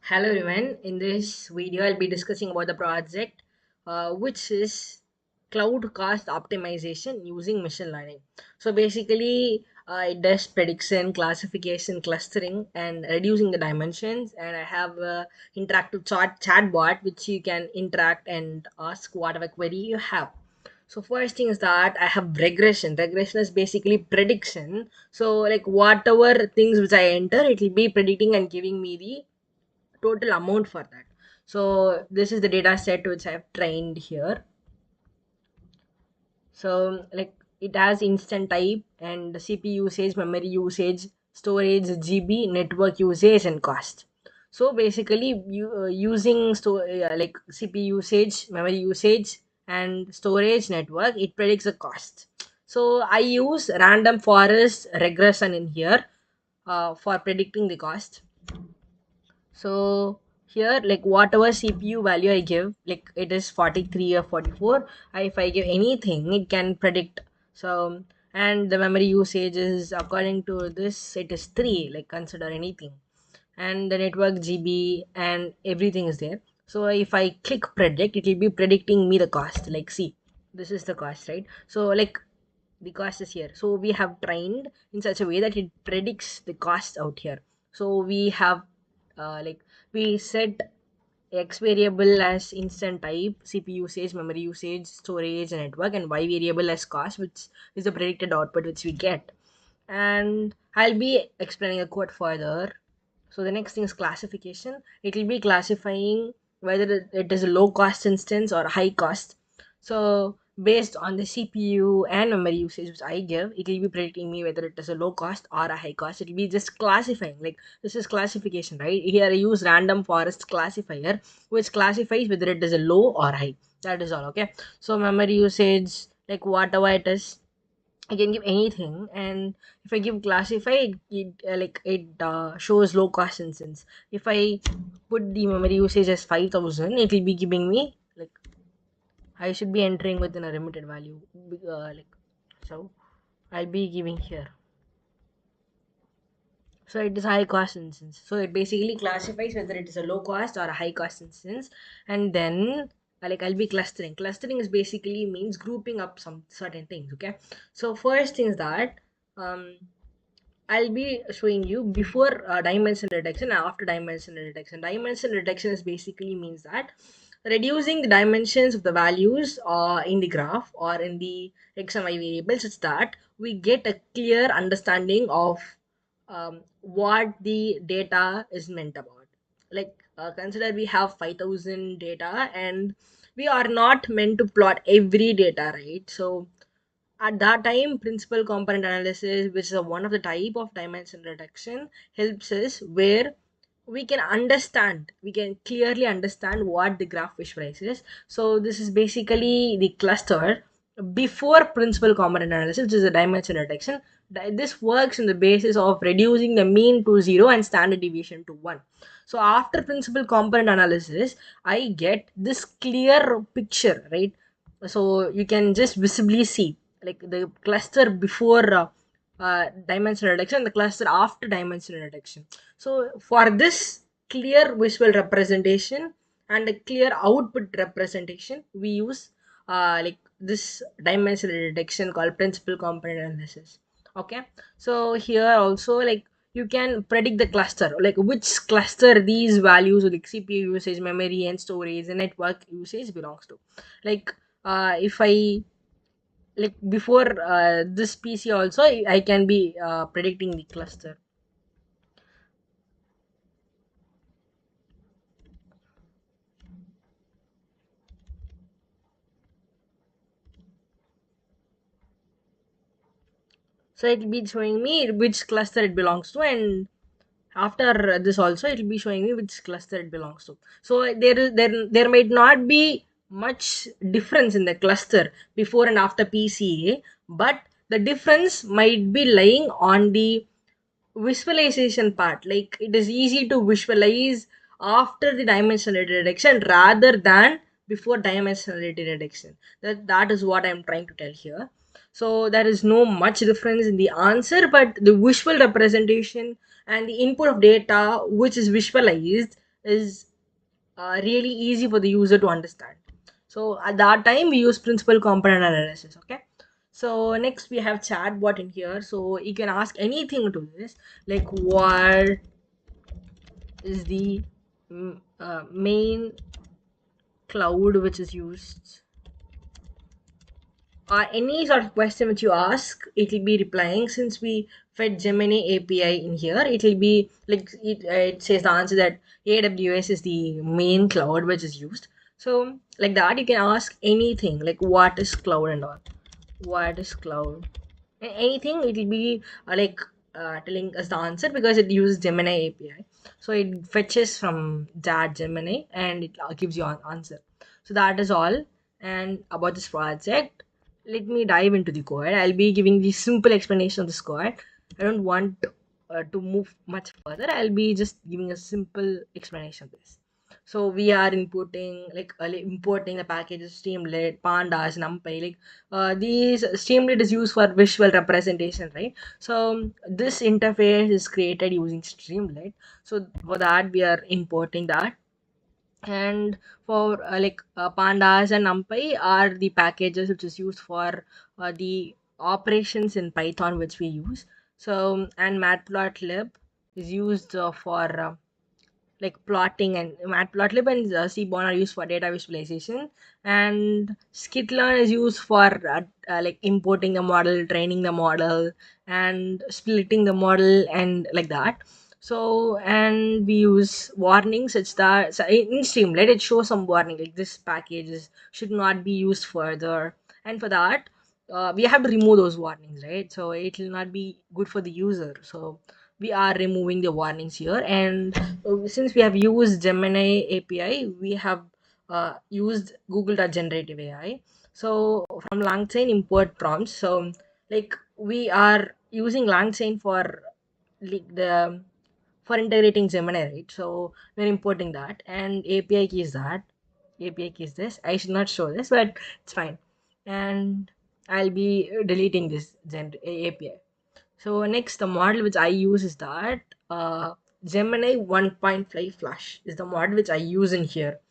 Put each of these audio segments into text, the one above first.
Hello everyone. In this video, I'll be discussing about the project, which is cloud cost optimization using machine learning. So basically, it does prediction, classification, clustering, and reducing the dimensions. And I have a interactive chatbot which you can interact and ask whatever query you have. So first thing is that I have regression. Regression is basically prediction. So like whatever things which I enter, it will be predicting and giving me the total amount for that. So this is the data set which I've trained here. So like it has instant type and CPU usage, memory usage, storage, GB, network usage, and cost. So basically, using like CPU usage, memory usage, and storage network, it predicts the cost. So I use random forest regression in here for predicting the cost. So here, like whatever CPU value I give, like it is 43 or 44, if I give anything, it can predict. So, and the memory usage is according to this, it is 3, like consider anything. And the network GB and everything is there. So if I click predict, it will be predicting me the cost. Like, see, this is the cost, right? So, like, the cost is here. So we have trained in such a way that it predicts the cost out here. So we have like we set x variable as instant type, CPU usage, memory usage, storage, and network, and y variable as cost, which is the predicted output which we get. And I'll be explaining the code further. So the next thing is classification. It will be classifying whether it is a low cost instance or high cost. So based on the CPU and memory usage which I give, it will be predicting me whether it is a low cost or a high cost. It will be just classifying. Like this is classification, right? Here I use random forest classifier, which classifies whether it is a low or high. That is all. Okay. So memory usage, like whatever it is, I can give anything, and if I give classify, it shows low cost instance. If I put the memory usage as 5,000, it will be giving me like I should be entering within a remitted value. Like so, I'll be giving here. So it is high cost instance. So it basically classifies whether it is a low cost or a high cost instance, and then like I'll be clustering. Clustering is basically means grouping up some certain things. Okay. So first thing is that um I'll be showing you before dimension reduction and after dimension reduction. Dimension reduction is basically means that reducing the dimensions of the values in the graph or in the x and y variables such that we get a clear understanding of what the data is meant about. Like consider we have 5,000 data and we are not meant to plot every data, right? So at that time, principal component analysis, which is one of the type of dimension reduction, helps us where we can clearly understand what the graph visualizes. So this is basically the cluster before principal component analysis, which is a dimension reduction. This works on the basis of reducing the mean to 0 and standard deviation to 1. So after principal component analysis, I get this clear picture, right? So you can just visibly see like the cluster before dimension reduction, the cluster after dimension reduction. So for this clear visual representation and a clear output representation, we use like this dimension reduction called principal component analysis. Okay. So here also, like, you can predict the cluster, like which cluster these values like CPU usage, memory, and storage and network usage belongs to. Like if I like before this PC also, I can be predicting the cluster. So it will be showing me which cluster it belongs to, and after this also it will be showing me which cluster it belongs to. So there might not be much difference in the cluster before and after PCA, but the difference might be lying on the visualization part. Like it is easy to visualize after the dimensionality reduction rather than before dimensionality reduction. That is what I'm trying to tell here. So there is no much difference in the answer, but the visual representation and the input of data which is visualized, is really easy for the user to understand. So at that time we use principal component analysis. Okay, so next we have chatbot in here, so you can ask anything to this, like what is the main cloud which is used, any sort of question which you ask, it will be replying. Since we fed Gemini API in here, it will be like it says the answer that AWS is the main cloud which is used. So like that, you can ask anything like what is cloud and all. What is cloud? Anything, it will be telling us the answer because it uses Gemini API. So it fetches from that Gemini and it gives you an answer. So that is all. And about this project, let me dive into the code. I'll be giving the simple explanation of this code. I don't want to move much further. I'll be just giving a simple explanation of this. So we are importing the packages Streamlit, Pandas, NumPy. These Streamlit is used for visual representation, right? So this interface is created using Streamlit. So for that we are importing that. And for pandas and numpy are the packages which is used for the operations in python which we use. So and matplotlib is used for plotting, and matplotlib and seaborn are used for data visualization, and skitlearn is used for importing the model, training the model, and splitting the model and like that. So and we use warnings such that, so in streamlit it shows some warning like this package should not be used further, and for that we have to remove those warnings, right? So it will not be good for the user. So we are removing the warnings here. And since we have used Gemini API, we have used Google.generative AI. So from LangChain import prompts. So we are using LangChain for the for integrating Gemini, right? So we're importing that, and API key is that. API key is this. I should not show this, but it's fine. And I'll be deleting this API. So next, the model which I use is that Gemini 1.5 Flash is the model which I use in here.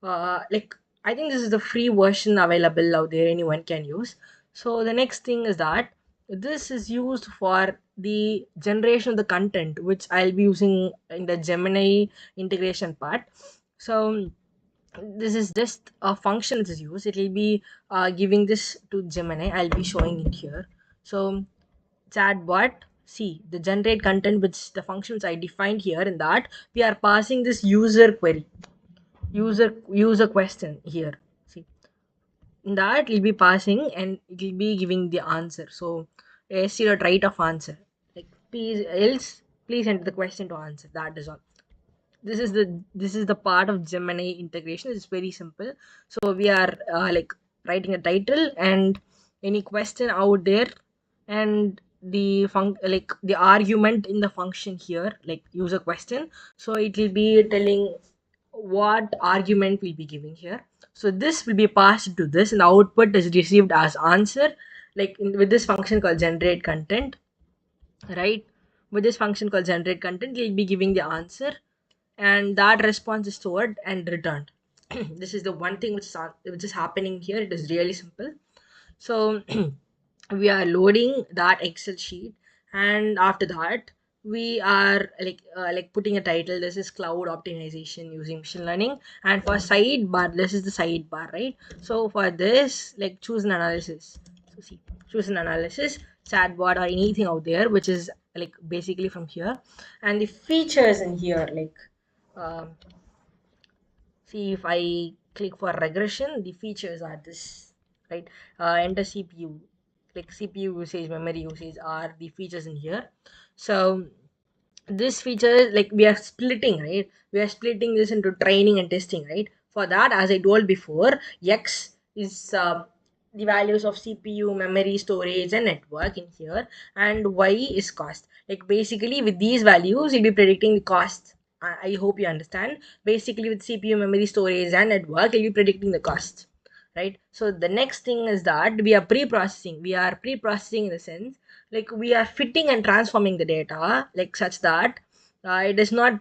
Like I think this is the free version available out there. Anyone can use. So the next thing is that this is used for the generation of the content which I'll be using in the Gemini integration part. So this is just a function which is used. It will be giving this to Gemini. I'll be showing it here. So chatbot, see the generate content, which the functions I defined here, in that we are passing this user query, user question here. See, in that it will be passing and it will be giving the answer. So a right of answer, like please else please enter the question to answer. That is all. This is the part of Gemini integration. It's very simple. So we are writing a title and any question out there, and the argument in the function here, like user question. So it will be telling what argument will be giving here. So this will be passed to this, and the output is received as answer, with this function called generate content, right? With this function called generate content, we'll be giving the answer, and that response is stored and returned. This is the one thing which is happening here. It is really simple. So we are loading that Excel sheet, and after that we are putting a title. This is cloud optimization using machine learning, and for sidebar, this is the sidebar, right? So for this, choose an analysis. So see, choose an analysis, chatbot or anything out there which is basically from here, and the features in here, um, see, if I click for regression, the features are this, right? Enter CPU, like CPU usage, memory usage are the features in here. So this feature, we are splitting, right? We are splitting this into training and testing, right? For that, as I told before, X is the values of CPU, memory, storage, and network in here, and Y is cost. Like basically, with these values, you'll be predicting the cost. I hope you understand. Basically, with CPU, memory, storage, and network, you'll be predicting the cost, right? So the next thing is that we are pre-processing. We are pre-processing in the sense, we are fitting and transforming the data, such that it is not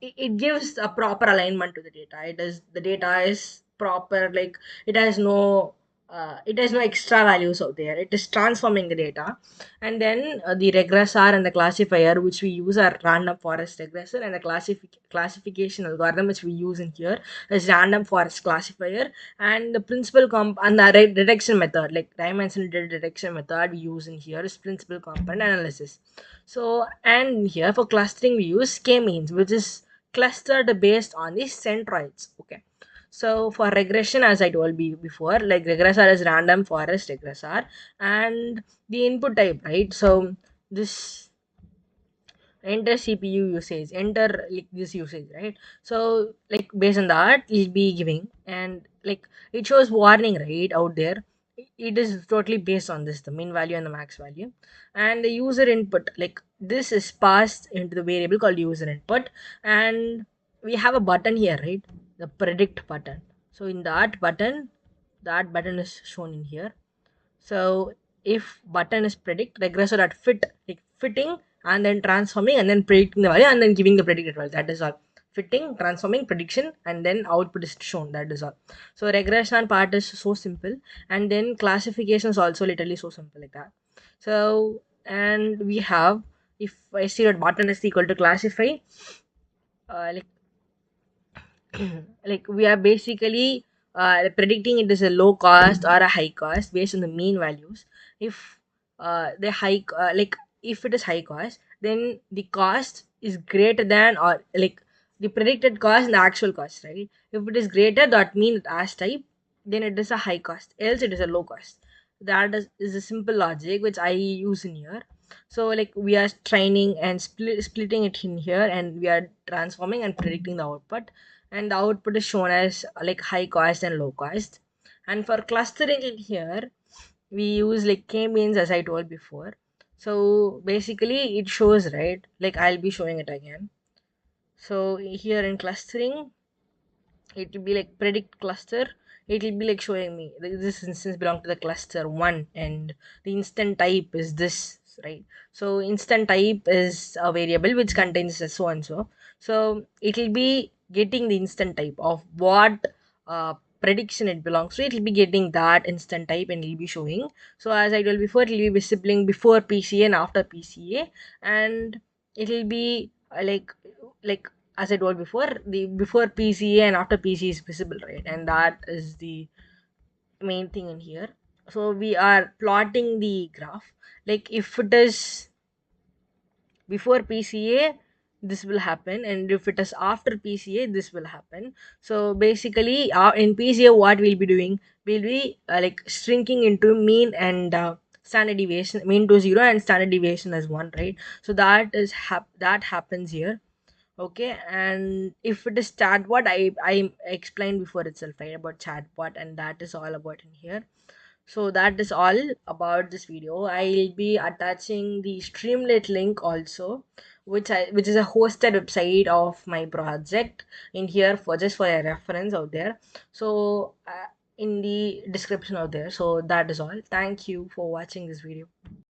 it gives a proper alignment to the data. The data is proper, like it has no extra values out there. It is transforming the data. And then the regressor and the classifier which we use are random forest regressor, and the classification algorithm which we use in here is random forest classifier. And the principal comp and the detection method, like dimensional detection method we use in here, is principal component analysis. So, and here for clustering we use k-means, which is clustered based on the centroids. Okay. So for regression, as I told you before, like regressor is random forest regressor, and the input type, right? So this enter CPU usage, enter like this usage, right? So like based on that it'll be giving, and like it shows warning right out there. It is totally based on this, the min value and the max value. And the user input, like this is passed into the variable called user input. And we have a button here, right? The predict button. So in that button is shown in here. So if button is predict, regressor at fit, like fitting and then transforming and then predicting the value and then giving the predicted value. That is all. Fitting, transforming, prediction, and then output is shown. That is all. So regression part is so simple, and then classification is also literally so simple like that. So and we have, if I see that button is equal to classify, like like we are basically predicting it is a low cost or a high cost based on the mean values. If the high like if it is high cost, then the cost is greater than, or like the predicted cost and the actual cost, right? If it is greater, that means as type, then it is a high cost, else it is a low cost. Is a simple logic which I use in here. So like we are training and splitting it in here, and we are transforming and predicting the output. And the output is shown as like high cost and low cost. And for clustering in here, we use like k-means, as I told before. So basically it shows, right, like I'll be showing it again. So here in clustering, it will be like predict cluster. It will be like showing me this instance belong to the cluster 1, and the instant type is this, right? So instant type is a variable which contains a so and so. So it will be getting the instant type of what prediction it belongs to. It will be getting that instant type and it will be showing. So as I told before, it will be visibling before PCA and after PCA. And it will be like as I told before, the before PCA and after PCA is visible, right? And that is the main thing in here. So we are plotting the graph. Like if it is before PCA, this will happen, and if it is after PCA, this will happen. So basically, in PCA, what we'll be doing, we'll be like shrinking into mean and standard deviation, mean to 0 and standard deviation as 1, right? So that happens here. Okay. And if it is chatbot, I explained before itself, right, about chatbot, and that is all about in here. So that is all about this video. I'll be attaching the Streamlit link also, which is a hosted website of my project in here, for just for a reference out there. So in the description out there. So that is all. Thank you for watching this video.